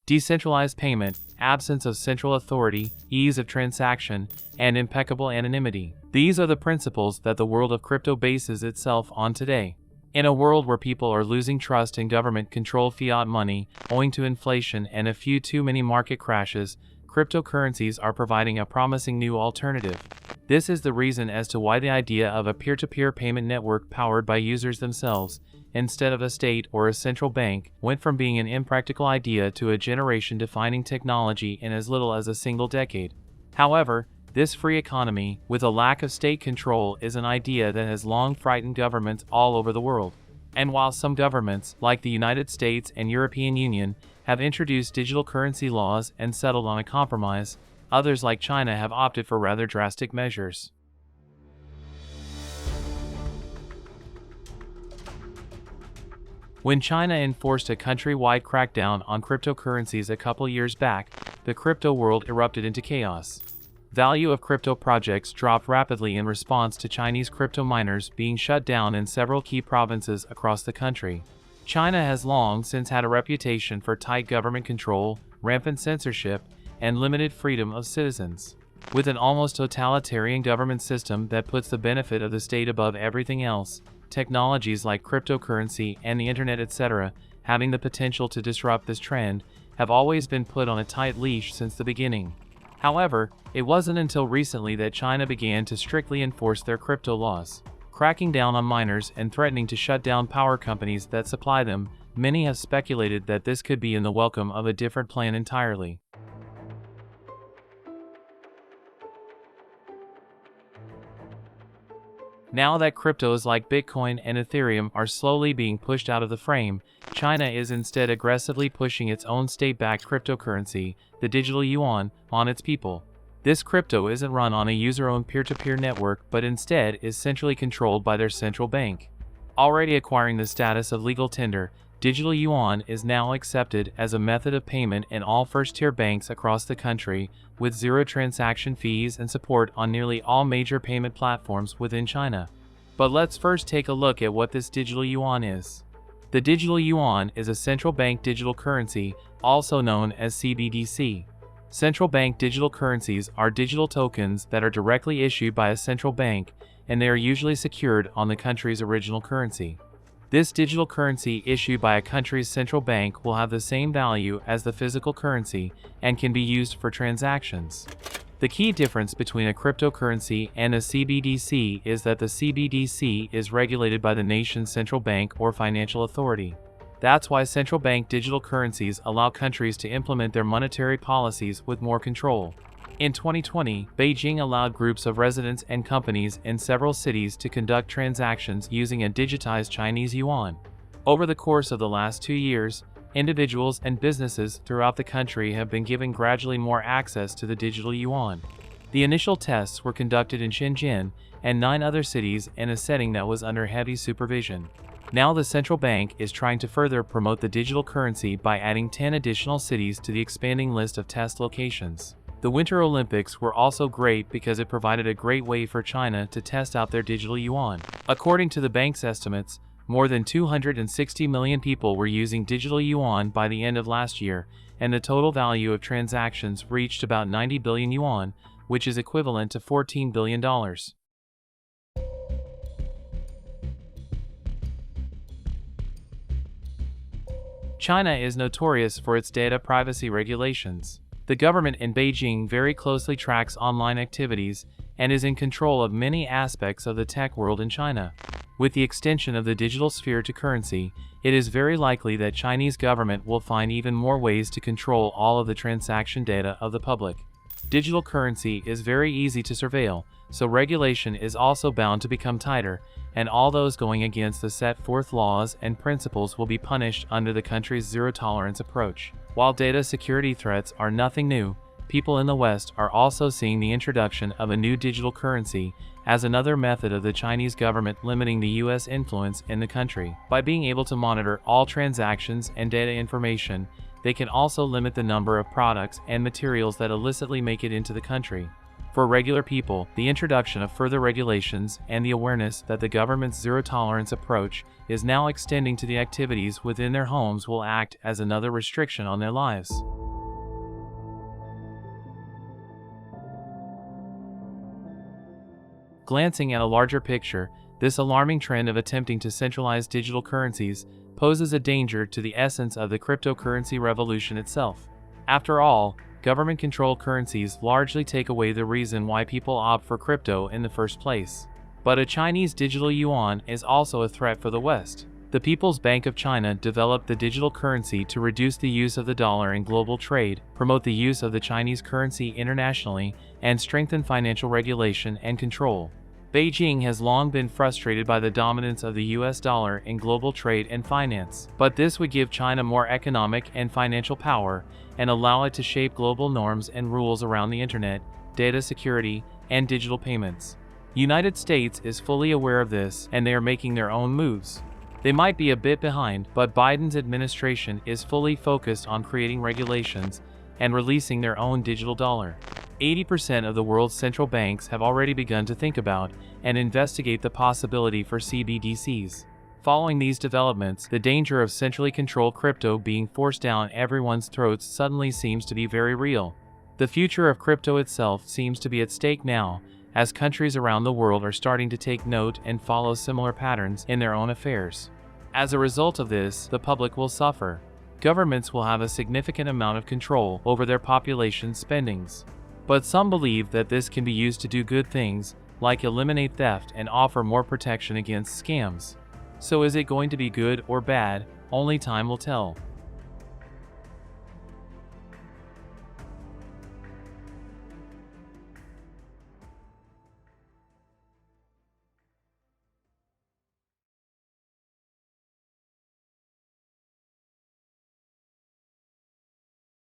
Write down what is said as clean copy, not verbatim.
Decentralized payment, absence of central authority, ease of transaction, and impeccable anonymity. These are the principles that the world of crypto bases itself on today. In a world where people are losing trust in government-controlled fiat money owing to inflation and a few too many market crashes, cryptocurrencies are providing a promising new alternative. This is the reason as to why the idea of a peer-to-peer payment network powered by users themselves, instead of a state or a central bank, went from being an impractical idea to a generation-defining technology in as little as a single decade. However, this free economy, with a lack of state control, is an idea that has long frightened governments all over the world. And while some governments, like the United States and European Union, have introduced digital currency laws and settled on a compromise, others like China have opted for rather drastic measures. When China enforced a country-wide crackdown on cryptocurrencies a couple years back, the crypto world erupted into chaos. Value of crypto projects dropped rapidly in response to Chinese crypto miners being shut down in several key provinces across the country. China has long since had a reputation for tight government control, rampant censorship, and limited freedom of citizens. With an almost totalitarian government system that puts the benefit of the state above everything else, technologies like cryptocurrency and the internet etc., having the potential to disrupt this trend, have always been put on a tight leash since the beginning. However, it wasn't until recently that China began to strictly enforce their crypto laws, cracking down on miners and threatening to shut down power companies that supply them. Many have speculated that this could be in the welcome of a different plan entirely. Now that cryptos like Bitcoin and Ethereum are slowly being pushed out of the frame, China is instead aggressively pushing its own state-backed cryptocurrency, the digital yuan, on its people. This crypto isn't run on a user-owned peer-to-peer network but instead is centrally controlled by their central bank. Already acquiring the status of legal tender, digital yuan is now accepted as a method of payment in all first-tier banks across the country, with zero transaction fees and support on nearly all major payment platforms within China. But let's first take a look at what this digital yuan is. The digital yuan is a central bank digital currency, also known as cbdc. Central bank digital currencies are digital tokens that are directly issued by a central bank, and they are usually secured on the country's original currency. This digital currency issued by a country's central bank will have the same value as the physical currency and can be used for transactions. The key difference between a cryptocurrency and a CBDC is that the CBDC is regulated by the nation's central bank or financial authority. That's why central bank digital currencies allow countries to implement their monetary policies with more control. In 2020, Beijing allowed groups of residents and companies in several cities to conduct transactions using a digitized Chinese yuan. Over the course of the last 2 years, individuals and businesses throughout the country have been given gradually more access to the digital yuan. The initial tests were conducted in Shenzhen and 9 other cities in a setting that was under heavy supervision. Now the central bank is trying to further promote the digital currency by adding 10 additional cities to the expanding list of test locations. The Winter Olympics were also great because it provided a great way for China to test out their digital yuan. According to the bank's estimates, more than 260 million people were using digital yuan by the end of last year, and the total value of transactions reached about 90 billion yuan, which is equivalent to $14 billion. China is notorious for its data privacy regulations. The government in Beijing very closely tracks online activities and is in control of many aspects of the tech world in China. With the extension of the digital sphere to currency, it is very likely that Chinese government will find even more ways to control all of the transaction data of the public. Digital currency is very easy to surveil, so regulation is also bound to become tighter, and all those going against the set forth laws and principles will be punished under the country's zero-tolerance approach. While data security threats are nothing new, people in the West are also seeing the introduction of a new digital currency as another method of the Chinese government limiting the U.S. influence in the country. By being able to monitor all transactions and data information, they can also limit the number of products and materials that illicitly make it into the country. For regular people, the introduction of further regulations and the awareness that the government's zero-tolerance approach is now extending to the activities within their homes will act as another restriction on their lives. Glancing at a larger picture, this alarming trend of attempting to centralize digital currencies poses a danger to the essence of the cryptocurrency revolution itself. After all, government-controlled currencies largely take away the reason why people opt for crypto in the first place. But a Chinese digital yuan is also a threat for the West. The People's Bank of China developed the digital currency to reduce the use of the dollar in global trade, promote the use of the Chinese currency internationally, and strengthen financial regulation and control. Beijing has long been frustrated by the dominance of the US dollar in global trade and finance, but this would give China more economic and financial power and allow it to shape global norms and rules around the internet, data security, and digital payments. The United States is fully aware of this, and they are making their own moves. They might be a bit behind, but Biden's administration is fully focused on creating regulations and releasing their own digital dollar. 80% of the world's central banks have already begun to think about and investigate the possibility for cbdc's. Following these developments, the danger of centrally controlled crypto being forced down everyone's throats suddenly seems to be very real. The future of crypto itself seems to be at stake now, as countries around the world are starting to take note and follow similar patterns in their own affairs. As a result of this, the public will suffer. Governments will have a significant amount of control over their population's spendings. But some believe that this can be used to do good things, like eliminate theft and offer more protection against scams. So is it going to be good or bad? Only time will tell.